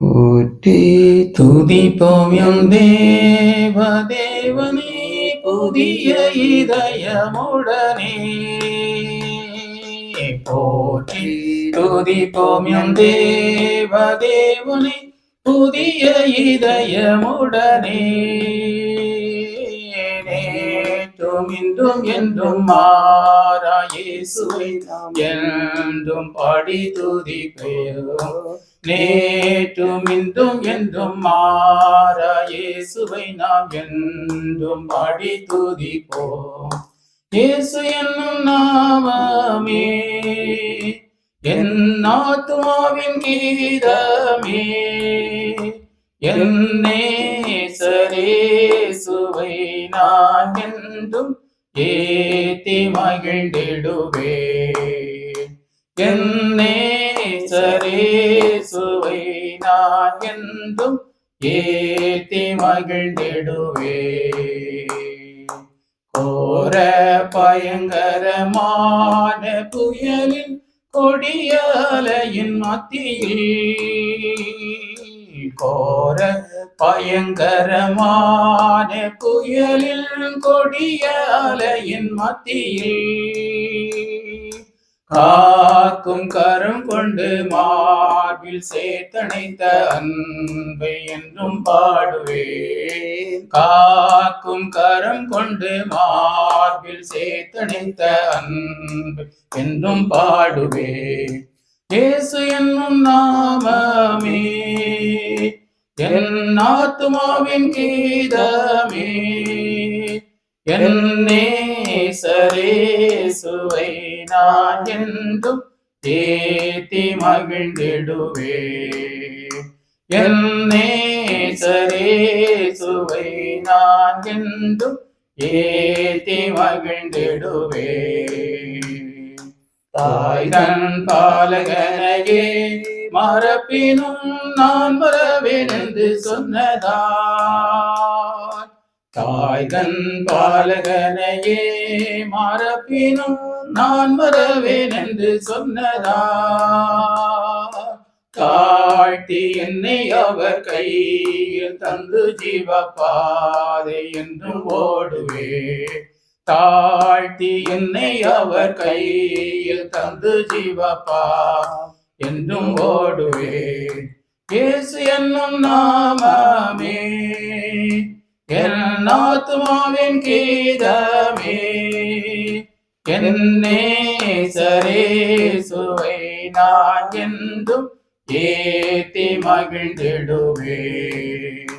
போற்றி துதிப்போம் எம் தேவ தேவனே புதிய இதயமுடனே. போற்றி துதிப்போம் எம் தேவ தேவனே புதிய இதயமுடனே. நேற்றும் இன்றும் என்றும் மாறா இயேசுவை நாம் என்றும் பாடி துதிப்போம். நேற்றும் இன்றும் என்றும் மாறா இயேசுவை நாம் என்றும் பாடி துதிப்போம். இயேசு என்னும் நாமமே என் ஆத்துமாவின் கீதமே. என் நேசரேசுவை நான் என்றும் ஏத்தி மகிழ்ந்திடுவேன். என் நேசரேசுவை நான் என்றும் ஏத்தி மகிழ்ந்திடுவேன். கோர பயங்கரமான புயலின் கொடிய அலையின் மத்தியில், கோர பயங்கரமான புயலில் கொடிய அலையின் மத்தியில், காக்கும் கரம் கொண்டு மார்பில் சேர்த்தணைத்த அன்பை என்றும் பாடுவேன். காக்கும் கரம் கொண்டு மார்பில் சேர்த்தணைத்த அன்பை என்றும் பாடுவேன். இயேசு என்னும் நாமமே என் ஆத்துமாவின் கீதமே. என் நேசரேசுவை நான் என்றும் ஏத்தி மகிழ்ந்திடுவேன். என் நேசரேசுவை நான் என்றும் ஏத்தி மகிழ்ந்திடுவேன். தாய்தன் பாலகனையே மறப்பினும் நான் மறவேன் என்று சொன்னதால், தாய்தன் பாலகனையே மறப்பினும் நான் மறவேன் என்று சொன்னதால், தாழ்த்தி என்னை அவர் கையில் தந்து ஜீவ பாதை என்றும் ஓடுவேன். தாழ்த்தி என்னை அவர் கையில் தந்து ஜீவப்பா என்றும் ஓடுவேன். இயேசு என்னும் நாமமே என் ஆத்துமாவின் கீதமே. என் நேசரேசுவை நான் என்றும் ஏத்தி மகிழ்ந்திடுவேன்.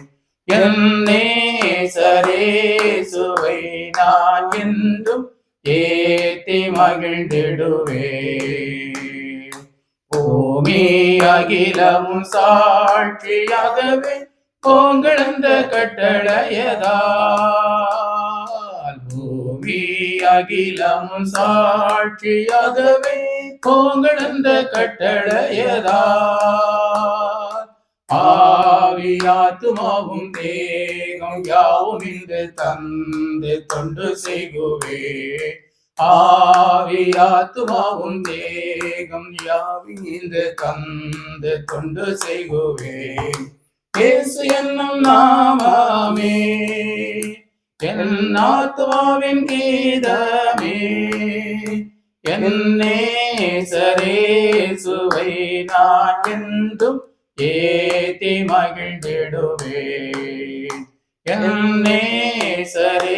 என் நேசரேசுவை நான் என்றும் ஏத்தி மகிழ்ந்திடுவேன். பூமி அகிலமும் சாட்சியாகவே போங்களந்த கட்டளையதால், பூமி அகிலமும் சாட்சியாகவே போங்களந்த கட்டளையதால், ஆவியாத்துமாவும் தேகம் யாவும் இன்று தந்து தொண்டு செய்குவேன். ஆவியாத்துமாவும் தேகம் யாவும் இன்று தந்து தொண்டு செய்குவேன். இயேசு என்னும் நாமமே என் ஆத்துமாவின் கீதமே. என் நேசரேசுவை நான் என்றும் ஏத்தி மகிழ்ந்திடுவேன். என் நேசரேசுவை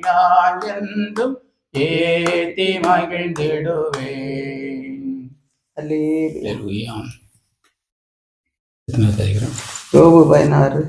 நான் என்றும் ஏத்தி மகிழ்ந்திடுவேன். அல்லேலூயா. யோபு 16